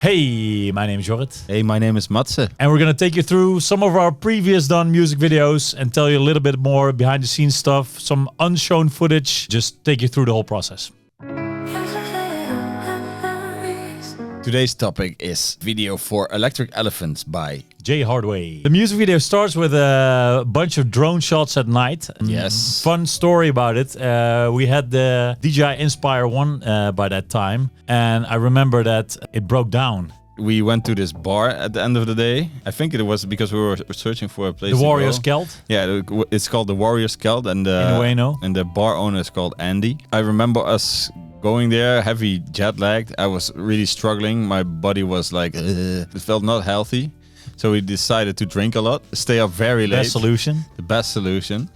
Hey, my name is Jorrit. Hey, my name is Madse. And we're going to take you through some of our previous done music videos and tell you a little bit more behind the scenes stuff, some unshown footage, just take you through the whole process. Today's topic is video for Electric Elephants by Jay Hardway. The music video starts with a bunch of drone shots at night. Yes. Fun story about it. We had the DJI Inspire 1 by that time. And I remember that it broke down. We went to this bar at the end of the day. I think it was because we were searching for a place The to Warriors go. Kelt. Yeah, it's called the Warriors Kelt. And the bar owner is called Andy. I remember us going there, heavy jet lagged. I was really struggling. My body was like, it felt not healthy. So we decided to drink a lot, stay up very late. Best solution. The best solution.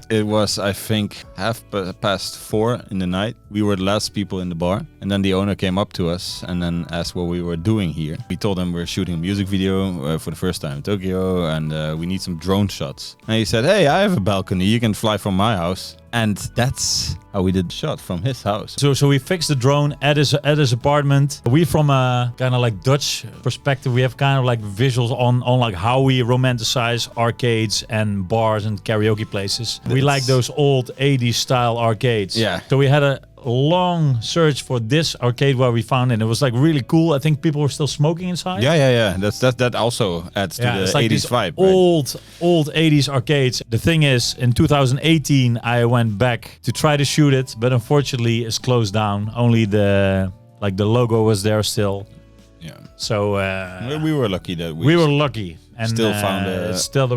It was, I think, 4:30 in the night. We were the last people in the bar. And then the owner came up to us and then asked what we were doing here. We told him we're shooting a music video for the first time in Tokyo and we need some drone shots. And he said, hey, I have a balcony. You can fly from my house. And that's how we did the shot from his house. So we fixed the drone at his apartment. We, from a kind of like Dutch perspective, we have kind of like visuals on like how we romanticize arcades and bars and karaoke places. We like those old 80s style arcades. Yeah. So we had a long search for this arcade where we found it. And it was like really cool. I think people were still smoking inside. Yeah. That also adds to the it's like 80s vibe. Right? Old 80s arcades. The thing is, in 2018, I went back to try to shoot it, but unfortunately it's closed down. Only the logo was there still. Yeah. So we were lucky that we were lucky and still found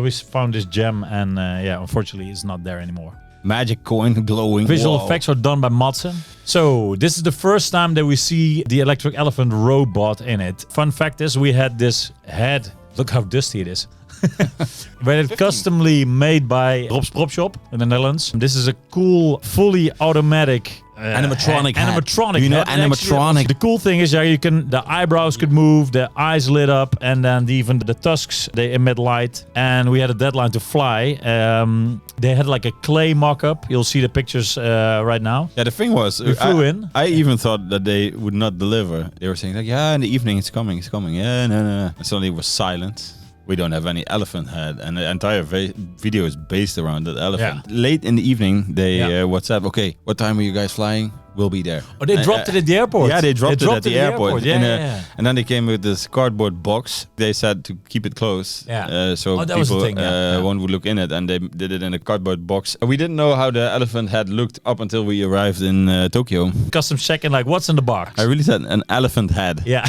we found this gem, and unfortunately it's not there anymore. Magic coin glowing. Visual effects are done by Madse. So this is the first time that we see the Electric Elephant robot in it. Fun fact is we had this head. Look how dusty it is. But it's customly made by Rob's Prop Shop in the Netherlands. This is a cool, fully automatic animatronic animatronic. You know, head. animatronic. The cool thing is the eyebrows could move, the eyes lit up, and then even the tusks, they emit light. And we had a deadline to fly. They had like a clay mock-up. You'll see the pictures right now. Yeah, the thing was, we flew in. I even thought that they would not deliver. They were saying like, yeah, in the evening it's coming. Yeah, no. And suddenly it was silent. We don't have any elephant head, and the entire video is based around that elephant. Yeah. Late in the evening, they WhatsApp, okay, what time are you guys flying? We'll be there. Oh, they dropped it at the airport. Yeah, they dropped it at the airport. Yeah. And then they came with this cardboard box. They said to keep it close. Yeah. So that people was the thing, won't look in it. And they did it in a cardboard box. We didn't know how the elephant head looked up until we arrived in Tokyo. Customs checking, like, what's in the box? I really said an elephant head. Yeah.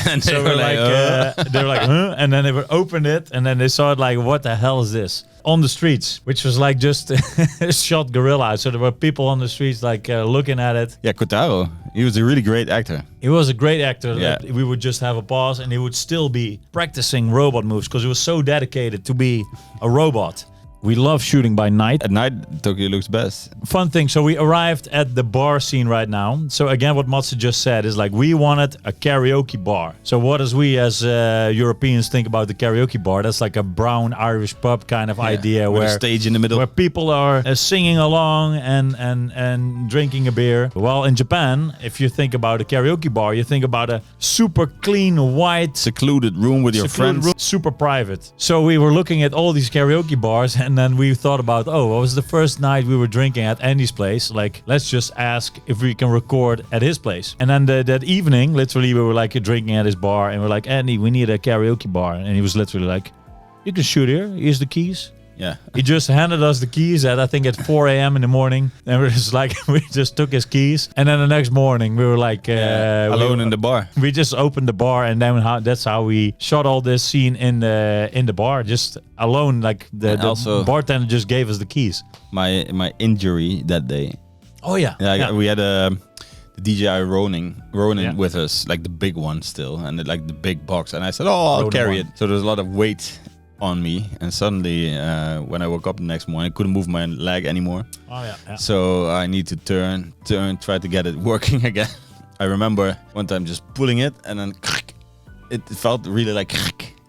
And so they were like, huh? And then they would open it, and then they saw it like, what the hell is this? On the streets, which was like just a shot gorilla. So there were people on the streets like looking at it. Yeah, Kotaro, he was a really great actor. He was a great actor. Yeah. We would just have a pause, and he would still be practicing robot moves because he was so dedicated to be a robot. We love shooting by night. At night, Tokyo looks best. Fun thing. So we arrived at the bar scene right now. So again, what Madse just said is like, we wanted a karaoke bar. So what does we as Europeans think about the karaoke bar? That's like a brown Irish pub kind of idea with a stage in the middle where people are singing along and drinking a beer. Well, in Japan, if you think about a karaoke bar, you think about a super clean, white, secluded room with your friends. Super private. So we were looking at all these karaoke bars, and then we thought about, what was the first night we were drinking at Andy's place? Like, let's just ask if we can record at his place. And then that evening, literally, we were like drinking at his bar, and we're like, Andy, we need a karaoke bar. And he was literally like, you can shoot here. Here's the keys. Yeah. He just handed us the keys I think at 4 a.m. in the morning. And we're just like, we just took his keys. And then the next morning we were like... alone in the bar. We just opened the bar, and then that's how we shot all this scene in the bar. Just alone, like the bartender just gave us the keys. My injury that day. Oh yeah. We had the DJI Ronin with us, like the big one still, and like the big box. And I said, I'll carry it. So there's a lot of weight on me, and suddenly when I woke up the next morning, I couldn't move my leg anymore. Oh yeah. So I need to turn, try to get it working again. I remember one time just pulling it, and then it felt really like,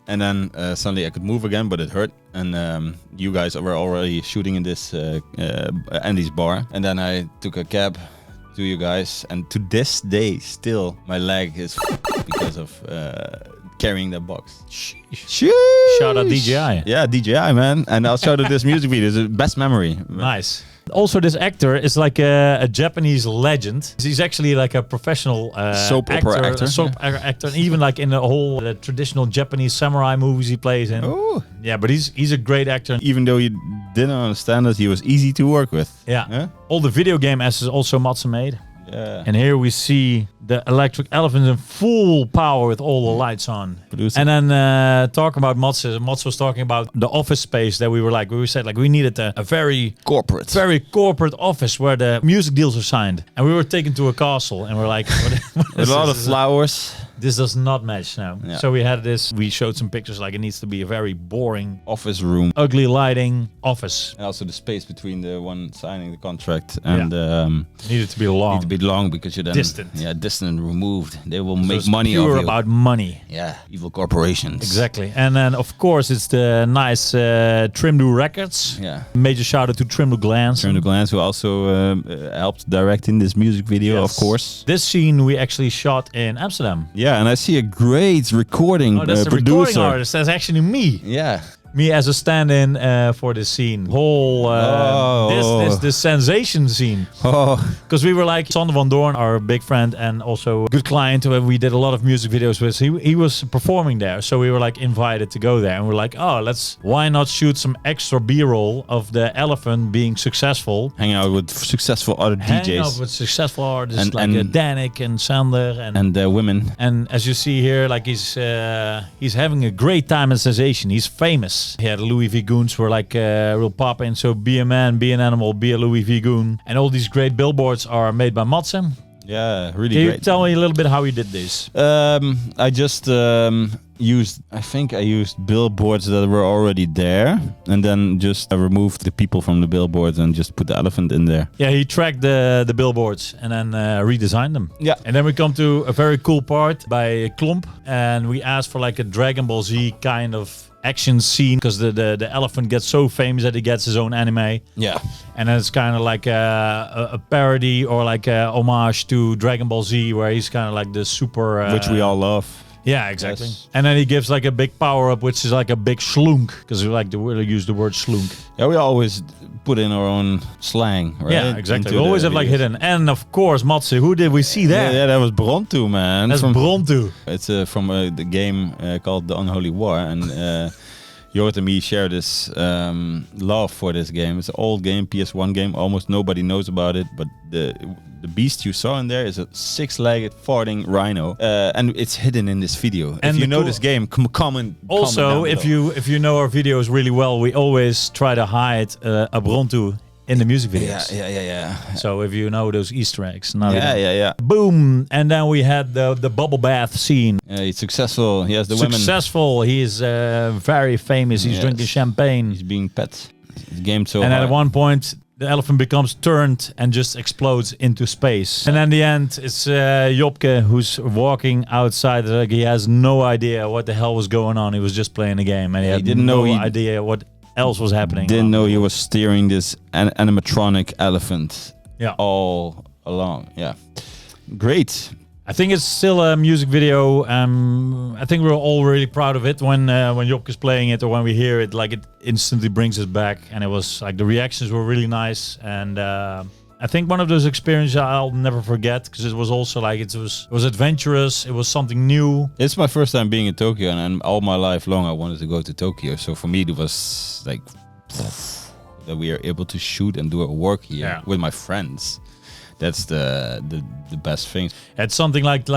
and then suddenly I could move again, but it hurt. And you guys were already shooting in this Andy's bar, and then I took a cab to you guys. And to this day, still, my leg is because of carrying that box. Sheesh. Shout out DJI. Yeah, DJI, man. And I'll shout out this music video. It's the best memory. Nice. Also, this actor is like a Japanese legend. He's actually like a professional soap opera actor. Soap actor. And even like in the whole traditional Japanese samurai movies he plays in. Oh. Yeah, but he's a great actor. Even though you didn't understand it, he was easy to work with. Yeah. All the video game assets also Madse made. Yeah. And here we see the electric elephant in full power with all the lights on. Producer. And then talking about Madse was talking about the office space that we said like we needed a very corporate office where the music deals are signed. And we were taken to a castle and we're like, a lot of flowers. This does not match now. Yeah. So we had this. We showed some pictures. Like it needs to be a very boring office room, ugly lighting office. and also the space between the one signing the contract and Needed to be long. need to be long because you're then Distant. Yeah, distant and removed. They will So make it's money pure off you. about money. Yeah, evil corporations. Exactly. And then of course it's the nice Trimdo Records. Yeah. Major shout out to Trimdo Glance. Turn the Glance, who also helped directing this music video, Yes. of course. This scene we actually shot in Amsterdam. Yeah, and I see a great recording Oh, that's the producer. recording artist. That's actually me. Yeah. Me as a stand-in for this scene. Whole this sensation scene. Oh, Because we were like Sander van Doorn, our big friend and also a good client who we did a lot of music videos with. He was performing there, so we were like invited to go there, and we're like, oh, why not shoot some extra B-roll of the elephant being successful, hang out with successful other hanging DJs out with successful artists And- like and- Danik and Sander and women. And as you see here, like he's having a great time in sensation. He's famous. He had Louis V. Goons were like real popping. So be a man, be an animal, be a Louis V. Goon. And all these great billboards are made by Madse. Yeah, really Can you great. tell me a little bit how you did this? I just used billboards that were already there, and then just removed the people from the billboards and just put the elephant in there. Yeah, he tracked the billboards and then redesigned them. Yeah. And then we come to a very cool part by Klomp, and we asked for like a Dragon Ball Z kind of action scene because the elephant gets so famous that he gets his own anime. Yeah. And then it's kind of like a parody or like a homage to Dragon Ball Z, where he's kind of like the super... Which we all love. Yeah, exactly. Yes. And then he gives like a big power-up, which is like a big schlunk, because we like to use the word schlunk. Yeah, we always put in our own slang, right? Yeah, exactly. Into We always the have like videos. hidden. And of course, Madse, who did we see there? Yeah, that was Bronto, man. That's Bronto. It's from the game called The Unholy War, and Jorrit and me share this love for this game. It's an old game, PS1 game. Almost nobody knows about it, but the beast you saw in there is a 6-legged farting rhino, and it's hidden in this video. And if you the know cool- this game, comment. Also, comment down if you know our videos really well, we always try to hide a Bronto in the music below. videos. Yeah. So if you know those Easter eggs, now you know. Yeah. Boom! And then we had the bubble bath scene. He's successful. He has the women. Successful. He is very famous. He's Yes. drinking champagne. He's being pet. The game so And hard. at one point, the elephant becomes turned and just explodes into space. And in the end, it's Jopke who's walking outside. Like he has no idea what the hell was going on. He was just playing a game, and he had didn't know no he- idea what else was happening. Didn't know he was steering this animatronic elephant Yeah. all along. Yeah, great. I think it's still a music video. I think we're all really proud of it when Jopke's playing it or when we hear it. Like it instantly brings us back, and it was like the reactions were really nice. And I think one of those experiences I'll never forget because it was also like it was adventurous. It was something new. It's my first time being in Tokyo, and all my life long I wanted to go to Tokyo. So for me, it was like that we are able to shoot and do our work here Yeah. with my friends. That's the best thing. It's something like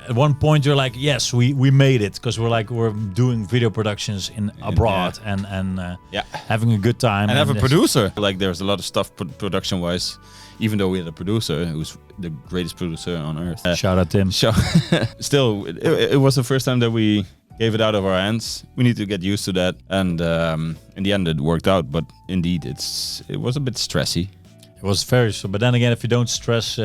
at one point you're like, yes, we made it because we're doing video productions in abroad and having a good time And have a this- producer. Like there's a lot of stuff production wise. Even though we had a producer who's the greatest producer on earth. Shout out Tim. So still, it was the first time that we gave it out of our hands. We need to get used to that, and in the end, it worked out. But indeed, it was a bit stressy. It was very so, but then again, if you don't stress,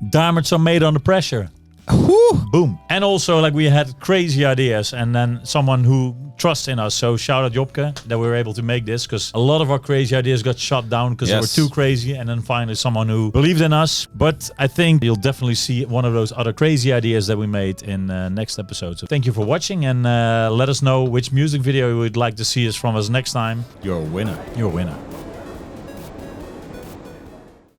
diamonds are made under pressure. Boom. And also, like, we had crazy ideas, and then someone who trusts in us. So shout out Jopke that we were able to make this, because a lot of our crazy ideas got shut down because they were too crazy. And then finally someone who believed in us. But I think you'll definitely see one of those other crazy ideas that we made in next episode. So thank you for watching, and let us know which music video you would like to see us from us next time. You're a winner. You're a winner.